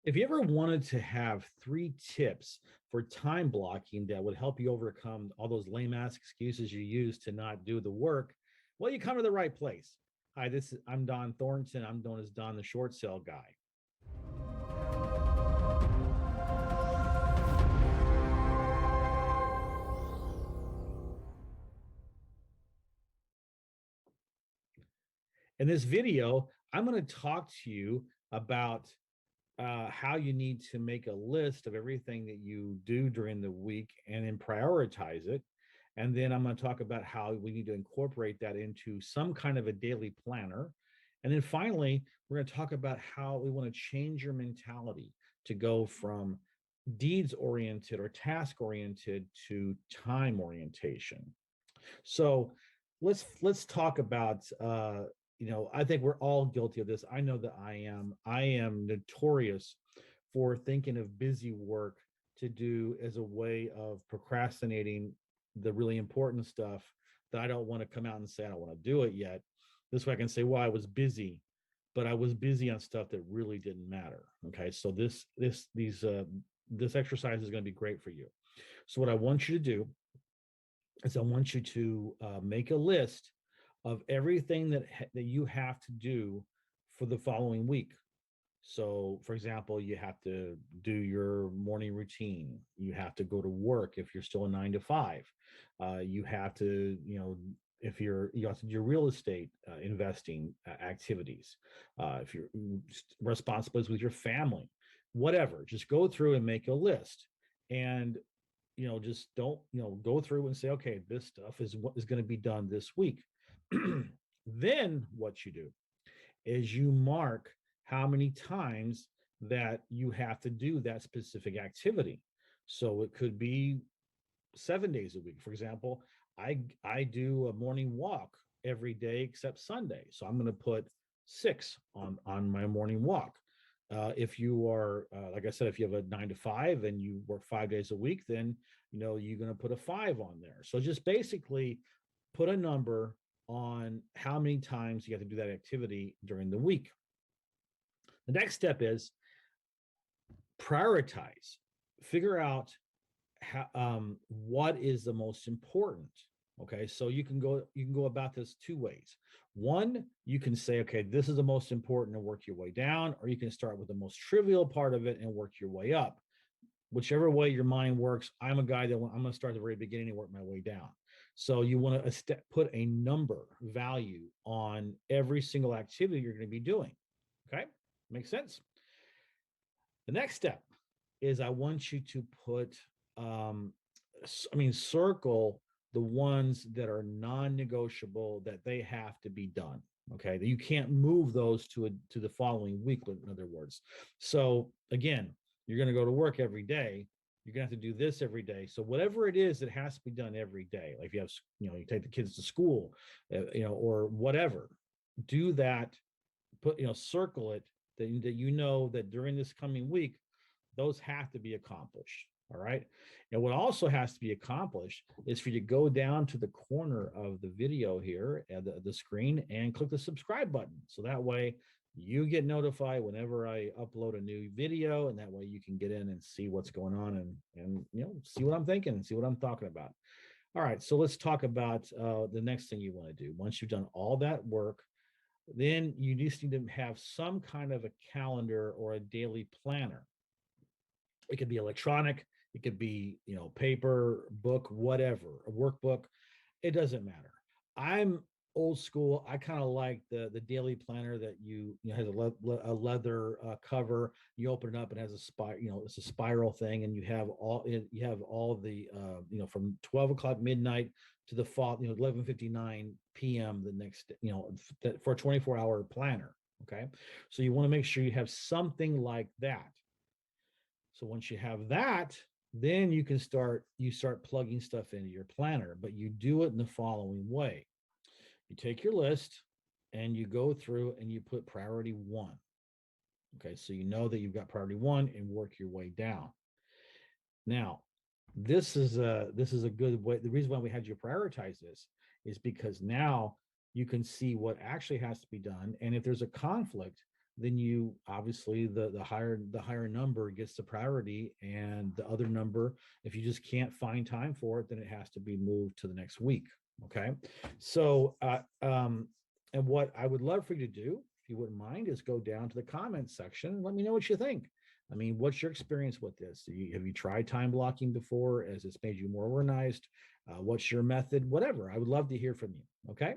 If you ever wanted to have 3 tips for time blocking that would help you overcome all those lame ass excuses you use to not do the work, well, you come to the right place. Hi, I'm Dohn Thornton. I'm known as Don the Short Sale Guy. In this video, I'm going to talk to you about how you need to make a list of everything that you do during the week and then prioritize it. And then I'm going to talk about how we need to incorporate that into some kind of a daily planner. And then finally, we're going to talk about how we want to change your mentality to go from deeds oriented or task oriented to time orientation. So let's talk about I think we're all guilty of this. I know that I am notorious for thinking of busy work to do as a way of procrastinating the really important stuff that I don't want to come out and say I don't want to do it yet. This way I can say, well, I was busy, but I was busy on stuff that really didn't matter. Okay. So this exercise is going to be great for you. So what I want you to do is I want you to make a list of everything that you have to do for the following week. So, for example, you have to do your morning routine. You have to go to work if you're still a 9 to 5. You have to, if you have to do your real estate investing activities. If you're responsibilities with your family, whatever, just go through and make a list. And just don't go through and say, okay, this stuff is what is going to be done this week. Then what you do is you mark how many times that you have to do that specific activity. So it could be 7 days a week. For example, I do a morning walk every day except Sunday. So I'm going to put 6 on my morning walk. If you are, like I said, if you have a 9 to 5 and you work 5 days a week, then you're going to put a 5 on there. So just basically put a number on how many times you have to do that activity during the week. The next step is prioritize. Figure out what is the most important. Okay, so you can go about this 2 ways. One, you can say, okay, this is the most important and work your way down, or you can start with the most trivial part of it and work your way up. Whichever way your mind works, I'm a guy that I'm going to start at the very beginning and work my way down. So you want to put a number value on every single activity you're going to be doing. Okay, makes sense. The next step is I want you to put, circle the ones that are non-negotiable, that they have to be done. Okay, you can't move those to the following week. In other words, so again, you're going to go to work every day. You're going to have to do this every day. So whatever it is that has to be done every day, like if you have, you take the kids to school, or whatever, do that. Circle it that that during this coming week, those have to be accomplished. All right. And what also has to be accomplished is for you to go down to the corner of the video here at the screen and click the subscribe button. So that way you get notified whenever I upload a new video, and that way you can get in and see what's going on and see what I'm thinking and see what I'm talking about. All right. So let's talk about the next thing you want to do. Once you've done all that work, then you just need to have some kind of a calendar or a daily planner. It could be electronic, it could be, paper, book, whatever, a workbook. It doesn't matter. I'm old school. I kind of like the daily planner that has a leather cover. You open it up, it has a spiral. It's a spiral thing, and you have all the from 12 o'clock midnight to the fall 11:59 p.m. the next for a 24-hour planner. Okay, so you want to make sure you have something like that. So once you have that, then you start plugging stuff into your planner, but you do it in the following way. You take your list and you go through and you put priority 1. Okay, so you know that you've got priority 1 and work your way down. Now, this is a good way. The reason why we had you prioritize this is because now you can see what actually has to be done, and if there's a conflict, then you obviously the higher number gets the priority, and the other number, if you just can't find time for it, then it has to be moved to the next week. Okay. So and what I would love for you to do, if you wouldn't mind, is go down to the comments section and let me know what you think. I mean, what's your experience with this? Have you tried time blocking before? Has this made you more organized? What's your method? Whatever. I would love to hear from you. Okay.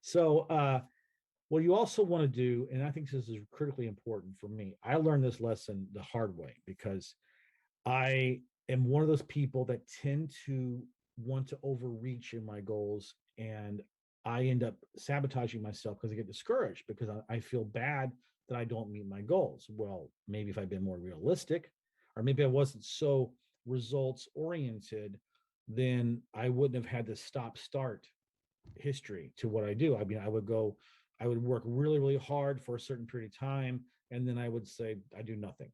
So what you also want to do, and I think this is critically important for me, I learned this lesson the hard way because I am one of those people that tend to want to overreach in my goals, and I end up sabotaging myself because I get discouraged because I feel bad that I don't meet my goals. Well, maybe if I'd been more realistic, or maybe I wasn't so results oriented, then I wouldn't have had to stop start history to what I do. I mean, I would work really, really hard for a certain period of time, and then I would say I do nothing.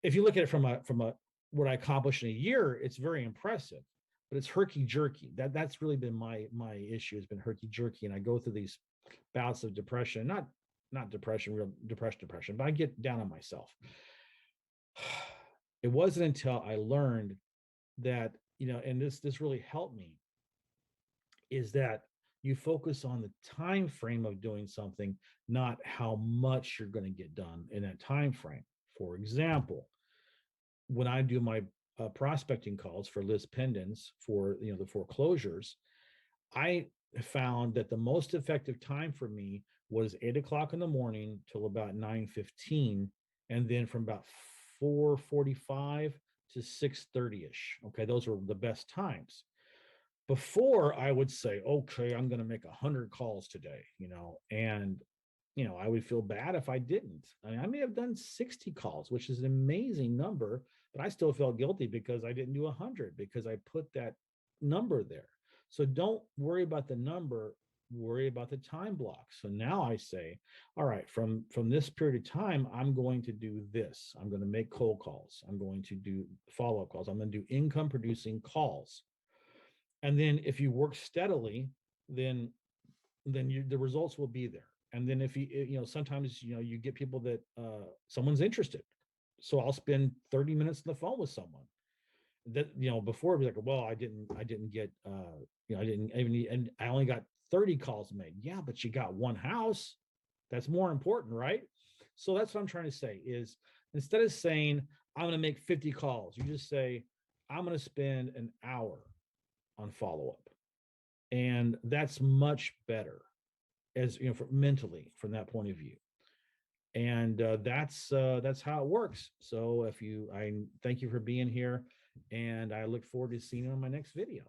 If you look at it from a what I accomplished in a year, it's very impressive, but it's herky jerky. That's really been my issue, has been herky jerky, and I go through these bouts of depression, not depression, real depression, but I get down on myself. It wasn't until I learned that, and this really helped me, is that you focus on the time frame of doing something, not how much you're going to get done in that time frame. For example, when I do my prospecting calls for list pendants for the foreclosures, I found that the most effective time for me was 8 o'clock in the morning till about 9:15, and then from about 4:45 to 6:30 ish. Okay, those were the best times. Before, I would say, okay, I'm going to make 100 calls today, and I would feel bad if I didn't. I mean, I may have done 60 calls, which is an amazing number, but I still felt guilty because I didn't do 100 because I put that number there. So don't worry about the number, worry about the time block. So now I say, all right, from this period of time, I'm going to do this. I'm going to make cold calls. I'm going to do follow-up calls. I'm going to do income producing calls. And then if you work steadily, then the results will be there. And then if sometimes you get people that someone's interested, so I'll spend 30 minutes on the phone with someone that before it was like, well, I didn't get I didn't even, and I only got 30 calls made. Yeah, but you got one house. That's more important, right? So that's what I'm trying to say is, instead of saying I'm going to make 50 calls, you just say I'm going to spend an hour on follow-up, and that's much better, as mentally, from that point of view. And that's how it works. So I thank you for being here, and I look forward to seeing you on my next video.